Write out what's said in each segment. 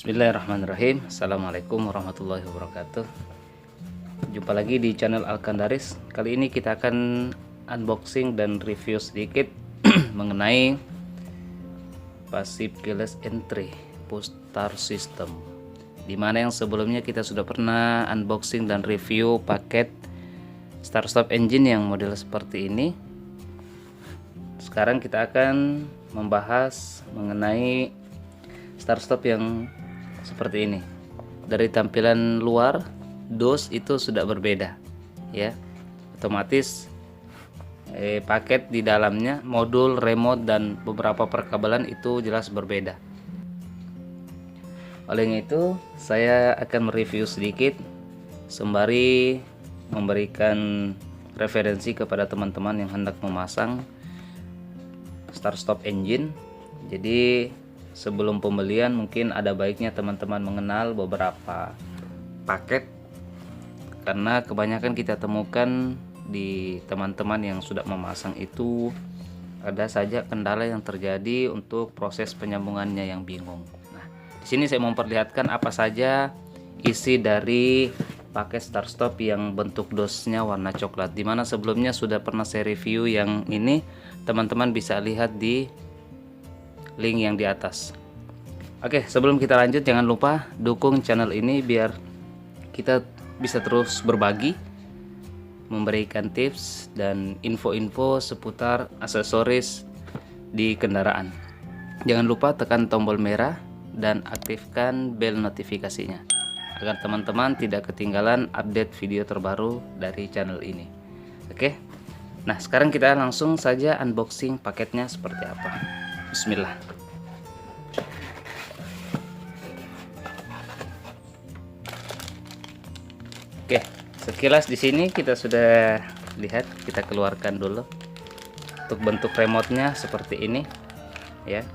Bismillahirrahmanirrahim. Assalamualaikum warahmatullahi wabarakatuh. Jumpa lagi di channel Alkandaris. Kali ini kita akan unboxing dan review sedikit mengenai passive keyless entry push start system, dimana yang sebelumnya kita sudah pernah unboxing dan review paket start stop engine yang model seperti ini. Sekarang kita akan membahas mengenai start stop yang seperti ini. Dari tampilan luar, dos itu sudah berbeda ya. Otomatis paket di dalamnya, modul, remote dan beberapa perkabelan itu jelas berbeda. Oleh itu saya akan mereview sedikit sembari memberikan referensi kepada teman-teman yang hendak memasang start stop engine. Jadi sebelum pembelian mungkin ada baiknya teman-teman mengenal beberapa paket, karena kebanyakan kita temukan di teman-teman yang sudah memasang itu ada saja kendala yang terjadi untuk proses penyambungannya yang bingung. Nah, di sini saya memperlihatkan apa saja isi dari paket start stop yang bentuk dosnya warna coklat, dimana sebelumnya sudah pernah saya review yang ini. Teman-teman bisa lihat di link yang di atas. Oke, sebelum kita lanjut jangan lupa dukung channel ini biar kita bisa terus berbagi, memberikan tips dan info-info seputar aksesoris di kendaraan. Jangan lupa tekan tombol merah dan aktifkan bel notifikasinya agar teman-teman tidak ketinggalan update video terbaru dari channel ini. Oke. Nah, sekarang kita langsung saja unboxing paketnya seperti apa. Bismillah. Oke, sekilas di sini kita sudah lihat, kita keluarkan dulu. Untuk bentuk remote-nya seperti ini ya.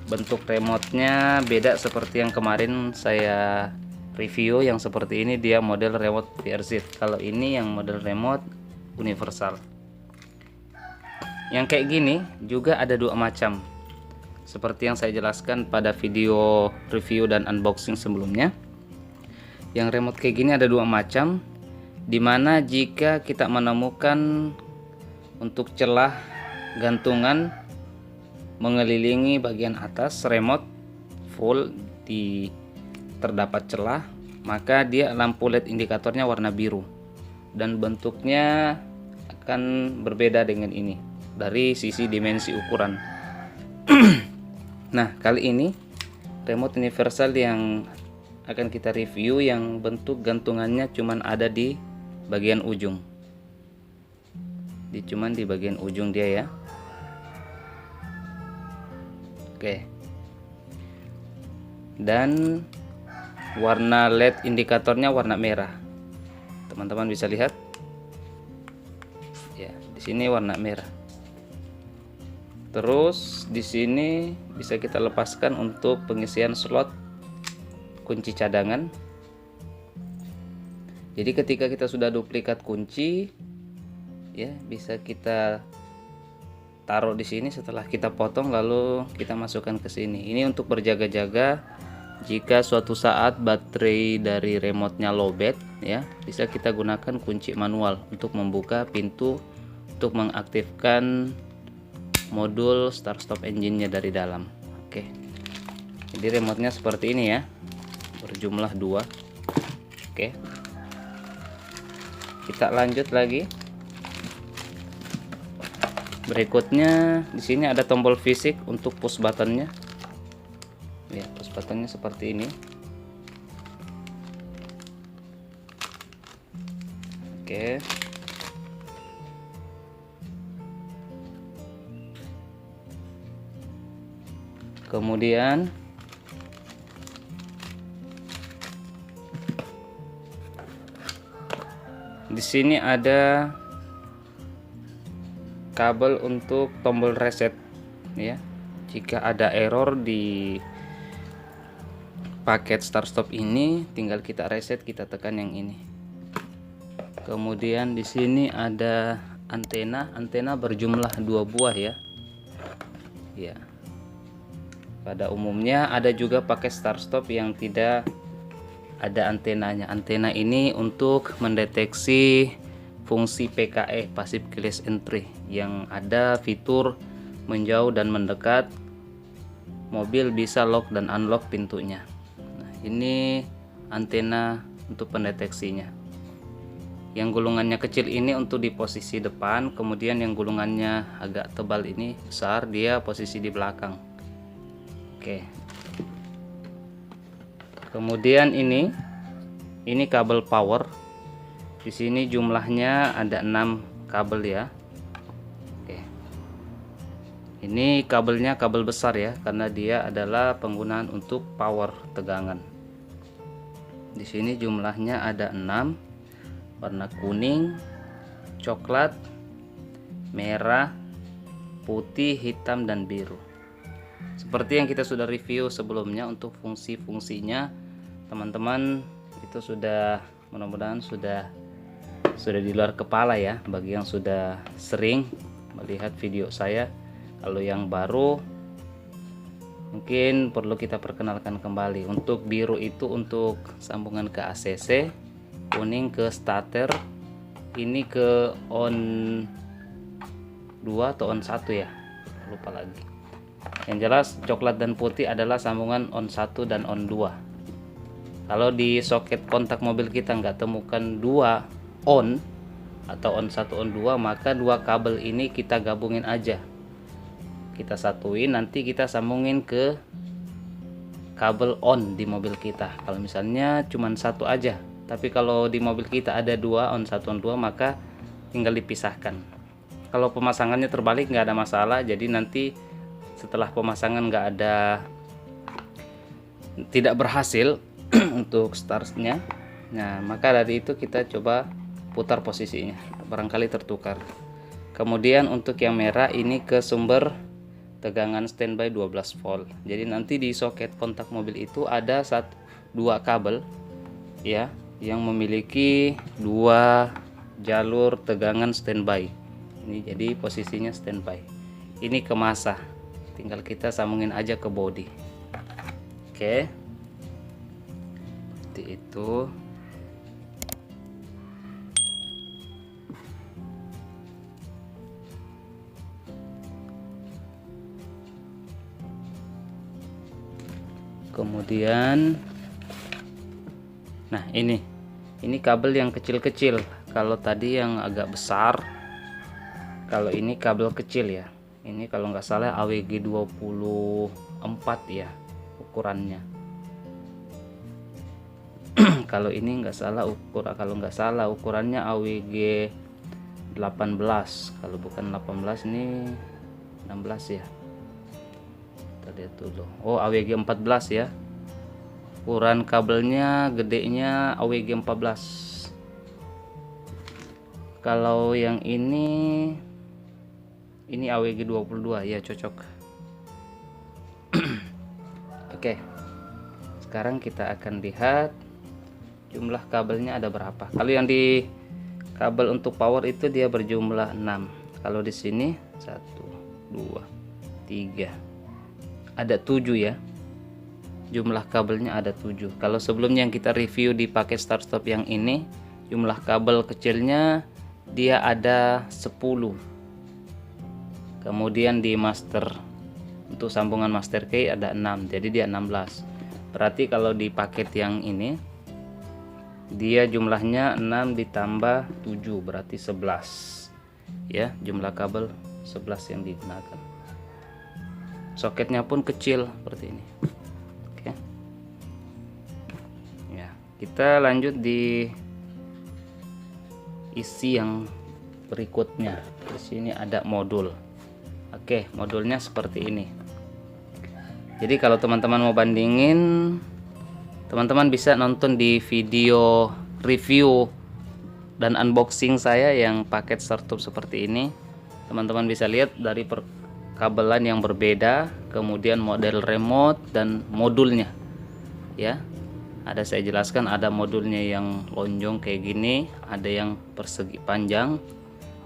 Bentuk remote-nya beda seperti yang kemarin saya review, yang seperti ini dia model remote VRZ. Kalau ini yang model remote universal. Yang kayak gini juga ada dua macam, seperti yang saya jelaskan pada video review dan unboxing sebelumnya. Yang remote kayak gini ada dua macam, dimana jika kita menemukan untuk celah gantungan mengelilingi bagian atas remote full di terdapat celah, maka dia lampu LED indikatornya warna biru dan bentuknya akan berbeda dengan ini dari sisi dimensi ukuran. Nah, kali ini remote universal yang akan kita review yang bentuk gantungannya cuman ada di bagian ujung. Cuman di bagian ujung dia ya. Oke. Dan warna LED indikatornya warna merah. Teman-teman bisa lihat. Ya, di sini warna merah. Terus di sini bisa kita lepaskan untuk pengisian slot kunci cadangan. Jadi ketika kita sudah duplikat kunci ya, bisa kita taruh di sini setelah kita potong lalu kita masukkan ke sini. Ini untuk berjaga-jaga jika suatu saat baterai dari remote-nya lowbat ya, bisa kita gunakan kunci manual untuk membuka pintu untuk mengaktifkan modul start stop engine-nya dari dalam. Oke. Jadi remote-nya seperti ini ya. Berjumlah dua. Oke. Kita lanjut lagi. Berikutnya di sini ada tombol fisik untuk push buttonnya. Ya, push buttonnya seperti ini. Oke. Kemudian di sini ada kabel untuk tombol reset ya. Jika ada error di paket start stop ini, tinggal kita reset, kita tekan yang ini. Kemudian di sini ada antena berjumlah 2 buah ya. Ya. Pada umumnya ada juga pakai start stop yang tidak ada antenanya. Antena ini untuk mendeteksi fungsi PKE, Passive Keyless Entry, yang ada fitur menjauh dan mendekat, mobil bisa lock dan unlock pintunya. Nah, ini antena untuk pendeteksinya. Yang gulungannya kecil ini untuk di posisi depan, kemudian yang gulungannya agak tebal ini besar, dia posisi di belakang. Oke. Kemudian ini kabel power. Di sini jumlahnya ada 6 kabel ya. Oke. Ini kabelnya kabel besar ya, karena dia adalah penggunaan untuk power tegangan. Di sini jumlahnya ada 6, warna kuning, coklat, merah, putih, hitam, dan biru. Seperti yang kita sudah review sebelumnya untuk fungsi-fungsinya, teman-teman itu sudah, mudah-mudahan sudah di luar kepala ya, bagi yang sudah sering melihat video saya. Kalau yang baru mungkin perlu kita perkenalkan kembali. Untuk biru itu untuk sambungan ke ACC, kuning ke starter, ini ke on 2 atau on 1 ya, lupa lagi. Yang jelas coklat dan putih adalah sambungan on 1 dan on 2. Kalau di soket kontak mobil kita nggak temukan 2 on atau on 1 on 2, maka 2 kabel ini kita gabungin aja, kita satuin, nanti kita sambungin ke kabel on di mobil kita. Kalau misalnya cuman 1 aja, tapi kalau di mobil kita ada 2 on 1 on 2, maka tinggal dipisahkan. Kalau pemasangannya terbalik nggak ada masalah, jadi nanti setelah pemasangan tidak berhasil untuk startnya, nah maka dari itu kita coba putar posisinya, barangkali tertukar. Kemudian untuk yang merah ini ke sumber tegangan standby 12 volt. Jadi nanti di soket kontak mobil itu ada 2 kabel ya, yang memiliki 2 jalur tegangan standby. Ini jadi posisinya standby. Ini ke massa, tinggal kita sambungin aja ke body. Oke, seperti itu. Kemudian nah ini kabel yang kecil-kecil. Kalau tadi yang agak besar, kalau ini kabel kecil ya. Ini kalau nggak salah AWG 24 ya ukurannya. Kalau ini nggak salah ukurannya AWG 18. Kalau bukan 18 ini 16 ya. Kita lihat dulu. Oh, AWG 14 ya. Ukuran kabelnya gedenya AWG 14. Kalau yang ini AWG 22 ya, cocok. Oke. Sekarang kita akan lihat jumlah kabelnya ada berapa. Kalau yang di kabel untuk power itu dia berjumlah 6. Kalau di sini 1 2 3 ada 7 ya. Jumlah kabelnya ada 7. Kalau sebelumnya yang kita review di paket start stop yang ini, jumlah kabel kecilnya dia ada 10. Kemudian di master, untuk sambungan master key ada 6, jadi dia 16. Berarti kalau di paket yang ini dia jumlahnya 6 ditambah 7 berarti 11 ya, jumlah kabel 11 yang digunakan. Soketnya pun kecil seperti ini. Oke. Ya, kita lanjut di isi yang berikutnya. Di sini ada modul. Oke, modulnya seperti ini. Jadi kalau teman-teman mau bandingin, teman-teman bisa nonton di video review dan unboxing saya yang paket startup seperti ini. Teman-teman bisa lihat dari kabelan yang berbeda, kemudian model remote dan modulnya ya. Ada saya jelaskan, ada modulnya yang lonjong kayak gini, ada yang persegi panjang,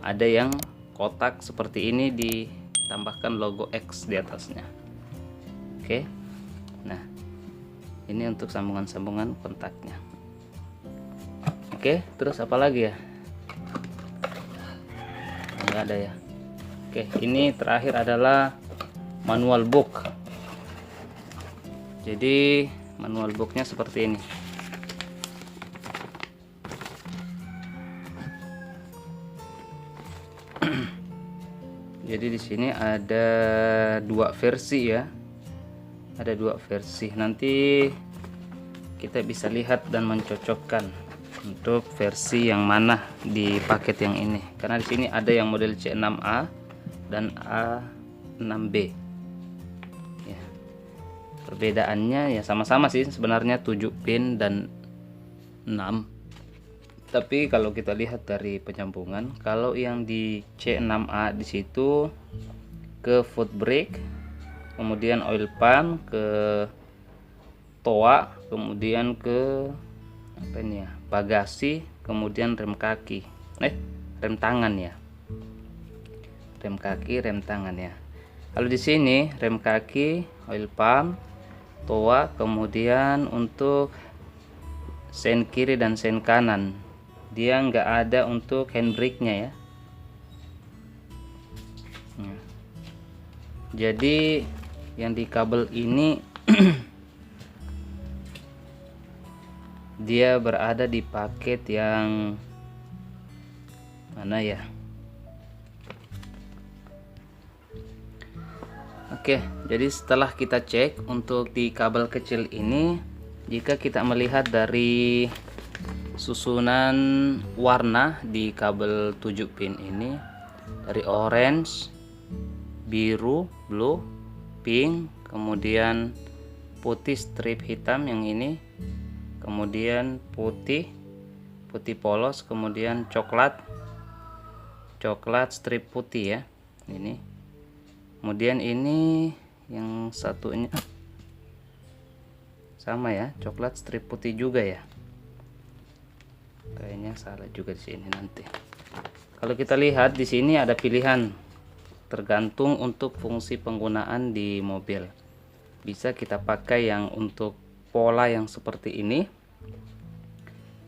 ada yang kotak seperti ini ditambahkan logo X di atasnya. Oke. Oke. Nah, ini untuk sambungan-sambungan kontaknya. Oke, terus apa lagi ya? Nggak ada ya. Oke, ini terakhir adalah manual book. Jadi manual booknya seperti ini. Jadi di sini ada dua versi ya. Ada dua versi. Nanti kita bisa lihat dan mencocokkan untuk versi yang mana di paket yang ini. Karena di sini ada yang model C6A dan A6B. Ya. Perbedaannya ya sama-sama sih sebenarnya 7 pin dan 6. Tapi kalau kita lihat dari penyambungan, kalau yang di C6A di situ ke foot brake, kemudian oil pan, ke toa, kemudian ke apa ini ya, bagasi, kemudian rem kaki, rem tangan ya, rem kaki, rem tangan ya. Kalau di sini rem kaki, oil pump, toa, kemudian untuk sen kiri dan sen kanan, dia nggak ada untuk handbrake-nya ya. Jadi yang di kabel ini dia berada di paket yang mana ya? Oke, jadi setelah kita cek untuk di kabel kecil ini, jika kita melihat dari susunan warna di kabel 7 pin ini, dari orange, biru, blue, pink, kemudian putih strip hitam yang ini, kemudian putih polos, kemudian coklat strip putih ya ini, kemudian ini yang satunya sama ya, coklat strip putih juga ya, kayaknya salah juga di sini. Nanti kalau kita lihat di sini ada pilihan tergantung untuk fungsi penggunaan di mobil. Bisa kita pakai yang untuk pola yang seperti ini,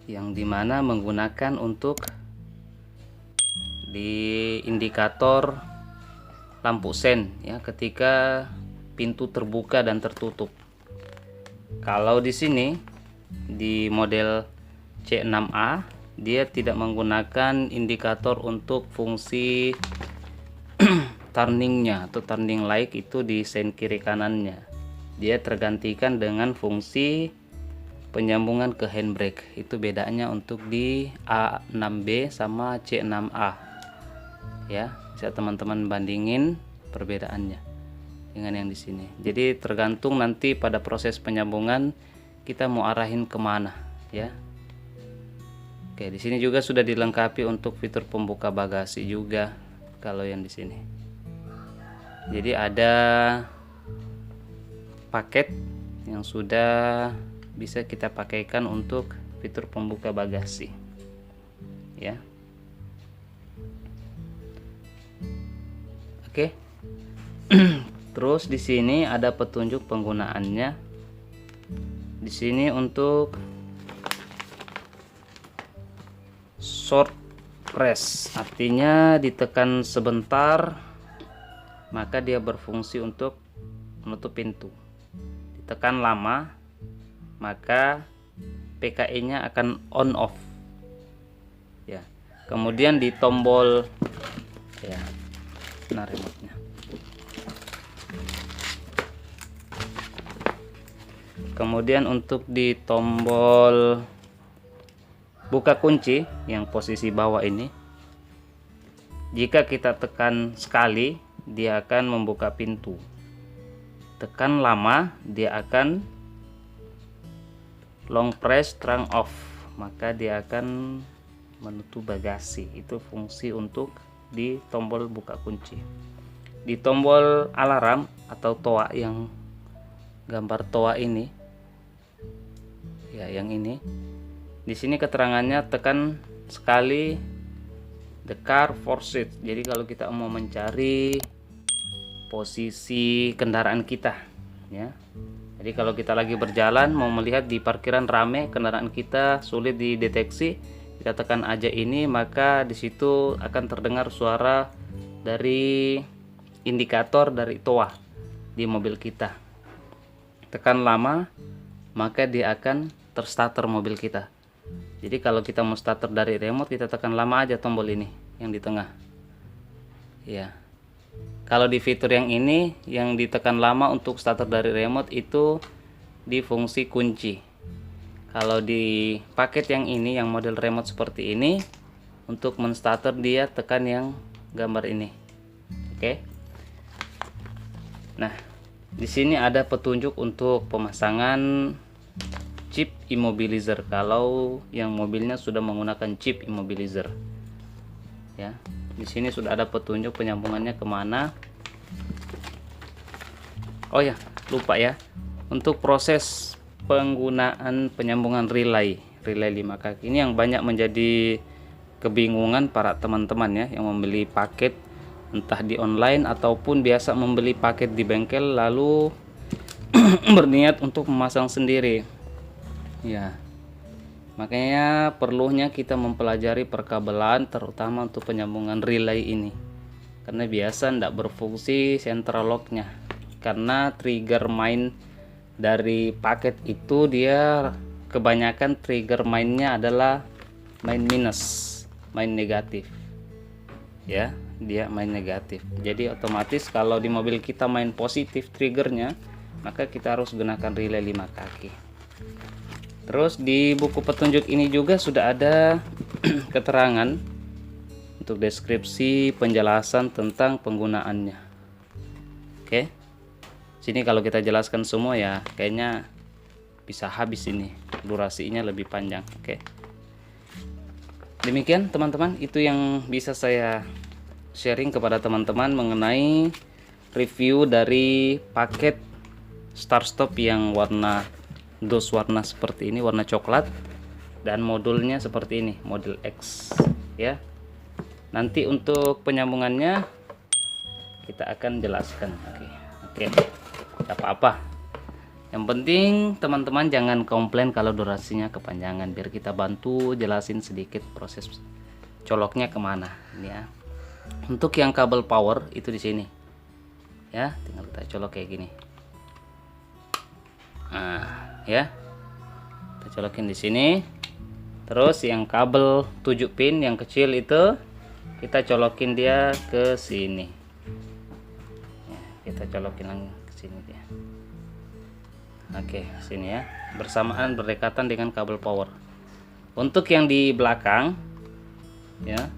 yang dimana menggunakan untuk di indikator lampu sen ya ketika pintu terbuka dan tertutup. Kalau di sini di model C6A dia tidak menggunakan indikator untuk fungsi turningnya atau turning light itu di sen kiri kanannya. Dia tergantikan dengan fungsi penyambungan ke handbrake. Itu bedanya untuk di A6B sama C6A ya. Bisa teman-teman bandingin perbedaannya dengan yang di sini. Jadi tergantung nanti pada proses penyambungan kita mau arahin kemana ya. Oke, di sini juga sudah dilengkapi untuk fitur pembuka bagasi juga kalau yang di sini. Jadi ada paket yang sudah bisa kita pakaikan untuk fitur pembuka bagasi ya. Oke. Terus di sini ada petunjuk penggunaannya. Di sini untuk short press, artinya ditekan sebentar maka dia berfungsi untuk menutup pintu. Ditekan lama maka PKI-nya akan on off ya. Kemudian di tombol ya, nah remote-nya. Kemudian untuk di tombol buka kunci yang posisi bawah ini, jika kita tekan sekali dia akan membuka pintu, tekan lama dia akan long press turn off, maka dia akan menutup bagasi. Itu fungsi untuk di tombol buka kunci. Di tombol alarm atau toa yang gambar toa ini ya, yang ini, di sini keterangannya tekan sekali the car for seat. Jadi kalau kita mau mencari posisi kendaraan kita ya. Jadi kalau kita lagi berjalan mau melihat di parkiran rame, kendaraan kita sulit dideteksi, kita tekan aja ini, maka di situ akan terdengar suara dari indikator dari toa di mobil kita. Tekan lama, maka dia akan terstarter mobil kita. Jadi kalau kita mau starter dari remote, kita tekan lama aja tombol ini yang di tengah. Ya. Kalau di fitur yang ini, yang ditekan lama untuk starter dari remote itu di fungsi kunci. Kalau di paket yang ini, yang model remote seperti ini, untuk menstarter dia tekan yang gambar ini. Oke. Nah, di sini ada petunjuk untuk pemasangan chip immobilizer. Kalau yang mobilnya sudah menggunakan chip immobilizer, ya. Di sini sudah ada petunjuk penyambungannya kemana. Oh ya, lupa ya. Untuk proses penggunaan penyambungan relay 5 kaki ini yang banyak menjadi kebingungan para teman-teman ya, yang membeli paket entah di online ataupun biasa membeli paket di bengkel lalu berniat untuk memasang sendiri. Ya. Makanya perlunya kita mempelajari perkabelan terutama untuk penyambungan relay ini. Karena biasa tidak berfungsi central locknya. Karena trigger main dari paket itu dia kebanyakan trigger mainnya adalah main minus, main negatif. Ya, dia main negatif. Jadi otomatis kalau di mobil kita main positif triggernya, maka kita harus gunakan relay 5 kaki. Terus di buku petunjuk ini juga sudah ada keterangan untuk deskripsi penjelasan tentang penggunaannya. Oke. Sini kalau kita jelaskan semua ya kayaknya bisa habis ini. Durasinya lebih panjang. Oke. Demikian teman-teman, itu yang bisa saya sharing kepada teman-teman mengenai review dari paket start stop yang warna warna seperti ini, warna coklat, dan modulnya seperti ini, model X ya. Nanti untuk penyambungannya kita akan jelaskan. Oke. Tidak apa-apa. Yang penting teman-teman jangan komplain kalau durasinya kepanjangan, biar kita bantu jelasin sedikit proses coloknya kemana ini ya. Untuk yang kabel power itu di sini ya, tinggal kita colok kayak gini. Nah, ya. Kita colokin di sini. Terus yang kabel 7 pin yang kecil itu kita colokin dia ke sini. Ya, kita colokin lagi ke sini dia. Oke, sini ya. Bersamaan berdekatan dengan kabel power. Untuk yang di belakang ya.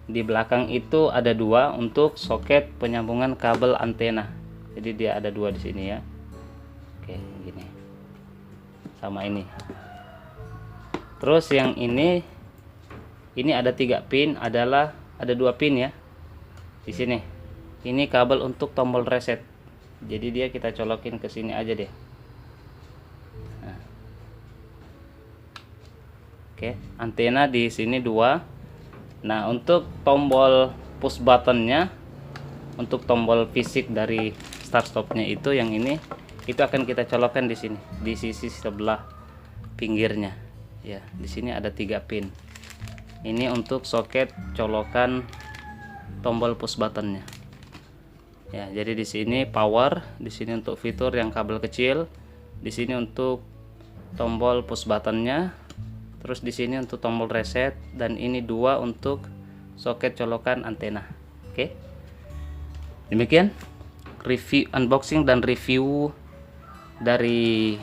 Di belakang itu ada 2 untuk soket penyambungan kabel antena. Jadi dia ada 2 di sini ya. Oke, gini. Sama ini. Terus yang ini ada 3 pin, ada 2 pin ya. Di sini. Ini kabel untuk tombol reset. Jadi dia kita colokin ke sini aja deh. Nah. Oke, antena di sini 2. Nah, untuk tombol push buttonnya, untuk tombol fisik dari start stopnya itu yang ini, itu akan kita colokkan di sini, di sisi sebelah pinggirnya. Ya, di sini ada 3 pin. Ini untuk soket colokan tombol push buttonnya. Ya, jadi di sini power, di sini untuk fitur yang kabel kecil, di sini untuk tombol push buttonnya, terus di sini untuk tombol reset, dan ini 2 untuk soket colokan antena. Oke. Demikian review, unboxing dan review dari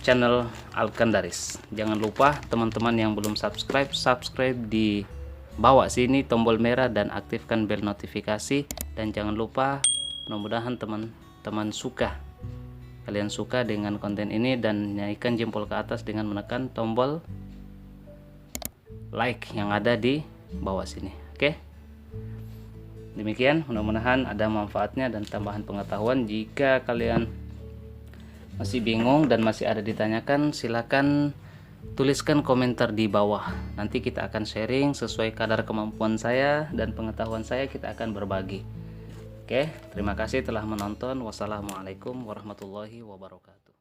channel Alkandaris. Jangan lupa teman-teman yang belum subscribe di bawah sini tombol merah dan aktifkan bel notifikasi, dan jangan lupa, mudah-mudahan teman-teman kalian suka dengan konten ini, dan naikkan jempol ke atas dengan menekan tombol like yang ada di bawah sini. Oke. Demikian, mudah-mudahan ada manfaatnya dan tambahan pengetahuan. Jika kalian masih bingung dan masih ada ditanyakan, silakan tuliskan komentar di bawah. Nanti kita akan sharing sesuai kadar kemampuan saya dan pengetahuan saya, kita akan berbagi. Oke. Oke, terima kasih telah menonton. Wassalamualaikum warahmatullahi wabarakatuh.